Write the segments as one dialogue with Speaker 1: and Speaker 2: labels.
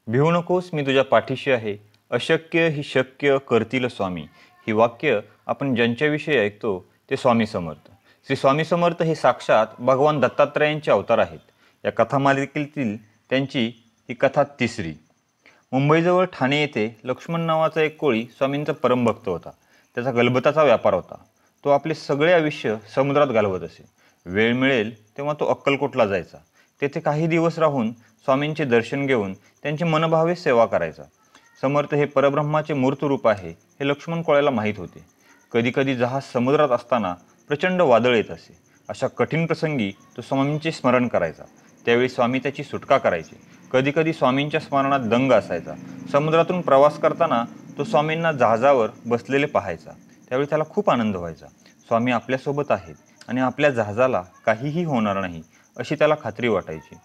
Speaker 1: भिवू नकोस मी तुझ्या पाठीशी आहे, अशक्य ही शक्य करतील स्वामी. ही वाक्य आपण ज्यांच्याविषयी ऐकतो ते स्वामी समर्थ. श्री स्वामी समर्थ हे साक्षात भगवान दत्तात्रयांचे अवतार आहेत. या कथामालिकेतील त्यांची ही कथा तिसरी. मुंबईजवळ ठाणे येथे लक्ष्मण नावाचा एक कोळी स्वामींचा परमभक्त होता. त्याचा गलबताचा व्यापार होता. तो आपले सगळे आयुष्य समुद्रात घालवत असे. वेळ मिळेल तेव्हा तो अक्कलकोटला जायचा. तेथे काही दिवस राहून स्वामींचे दर्शन घेऊन त्यांची मनभावे सेवा करायचा. समर्थ हे परब्रह्माचे मूर्त रूप आहे हे लक्ष्मण कोळ्याला माहीत होते. कधीकधी जहाज समुद्रात असताना प्रचंड वादळ येत असे. अशा कठीण प्रसंगी तो स्वामींचे स्मरण करायचा. त्यावेळी स्वामी त्याची सुटका करायचे. कधीकधी स्वामींच्या स्मरणात दंग असायचा. समुद्रातून प्रवास करताना तो स्वामींना जहाजावर बसलेले पाहायचा. त्यावेळी त्याला खूप आनंद व्हायचा. स्वामी आपल्यासोबत आहेत आणि आपल्या जहाजाला काहीही होणार नाही अशी त्याला खात्री वाटायची.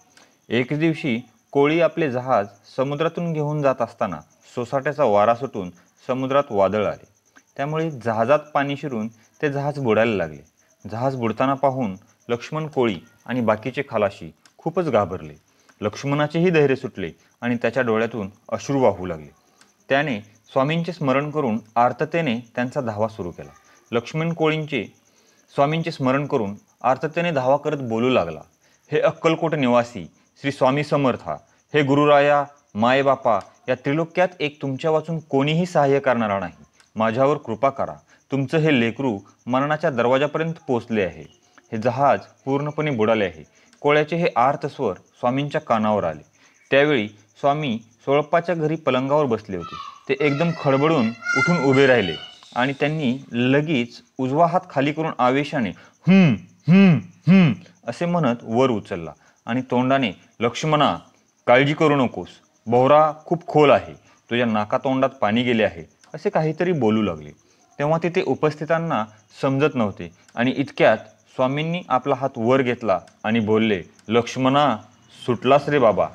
Speaker 1: एक दिवशी कोळी आपले जहाज समुद्रातून घेऊन जात असताना सोसाट्याचा वारा सुटून समुद्रात वादळ आले. त्यामुळे जहाजात पाणी शिरून ते जहाज बुडायला लागले. जहाज बुडताना पाहून लक्ष्मण कोळी आणि बाकीचे खलाशी खूपच घाबरले. लक्ष्मणाचेही धैर्य सुटले आणि त्याच्या डोळ्यातून अश्रू वाहू लागले. त्याने स्वामींचे स्मरण करून आर्ततेने त्यांचा धावा सुरू केला. लक्ष्मण कोळींचे स्वामींचे स्मरण करून आर्ततेने धावा करत बोलू लागला. हे अक्कलकोट निवासी श्री स्वामी समर्था, हे गुरुराया, मायबापा, या त्रिलोक्यात एक तुमच्या वाचून कोणीही सहाय्य करणारा नाही. माझ्यावर कृपा करा. तुमचं हे लेकरू मरणाच्या दरवाजापर्यंत पोचले आहे. हे जहाज पूर्णपणे बुडाले आहे. कोळ्याचे हे आर्त स्वर स्वामींच्या कानावर आले. त्यावेळी स्वामी सोळप्पाच्या घरी पलंगावर बसले होते. ते एकदम खडबडून उठून उभे राहिले आणि त्यांनी लगेच उजवा हात खाली करून आवेशाने हम्म हम्म हम्म असे म्हणत वर उचलला आणि तोंडाने, लक्ष्मणा, काळजी करू नकोस, बोहरा खूप खोल आहे, तुझ्या नाकातोंडात पाणी गेले आहे, असे काहीतरी बोलू लागले. तेव्हा तिथे उपस्थितांना समजत नव्हते आणि इतक्यात स्वामींनी आपला हात वर घेतला आणि बोलले, लक्ष्मणा, सुटलास रे बाबा.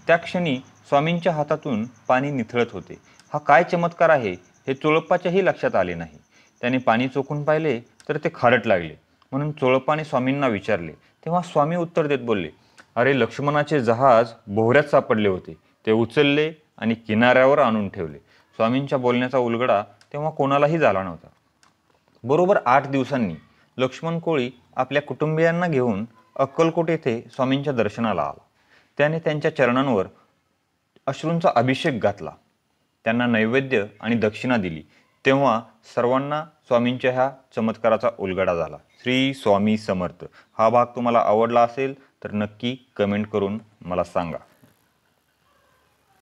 Speaker 1: त्या क्षणी स्वामींच्या हातातून पाणी निथळत होते. हा काय चमत्कार आहे हे चोळप्पाच्याही लक्षात आले नाही. त्याने पाणी चोखून पाहिले तर ते खारट लागले. म्हणून चोळप्पाने स्वामींना विचारले. तेव्हा स्वामी उत्तर देत बोलले, अरे, लक्ष्मणाचे जहाज बोहऱ्यात सापडले होते. ते उचलले आणि किनाऱ्यावर आणून ठेवले. स्वामींच्या बोलण्याचा उलगडा तेव्हा कोणालाही झाला नव्हता. बरोबर 8 दिवसांनी लक्ष्मण कोळी आपल्या कुटुंबियांना घेऊन अक्कलकोट येथे स्वामींच्या दर्शनाला आला. त्याने त्यांच्या चरणांवर अश्रूंचा अभिषेक घातला. त्यांना नैवेद्य आणि दक्षिणा दिली. तेव्हा सर्वांना स्वामींच्या ह्या चमत्काराचा उलगडा झाला. श्री स्वामी समर्थ. हा भाग तुम्हाला आवडला असेल तर नक्की कमेंट करून मला सांगा.